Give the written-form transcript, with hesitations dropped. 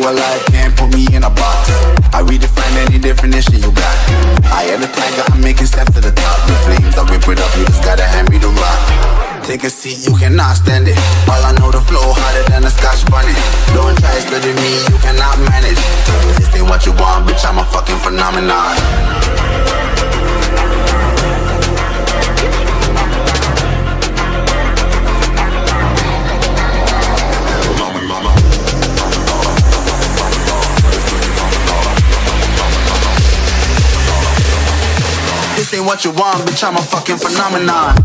alive, can't put me in a box. I redefine any definition you got. I am the tiger, I'm making steps to the top. The flames, I rip it up, you just gotta hand me the rock. Take a seat, you cannot stand it. All I know, the flow harder than a scotch bunny. Don't try studying me, you cannot manage. This ain't what you want, bitch, I'm a fucking phenomenon. This ain't what you want, bitch, I'm a fucking phenomenon.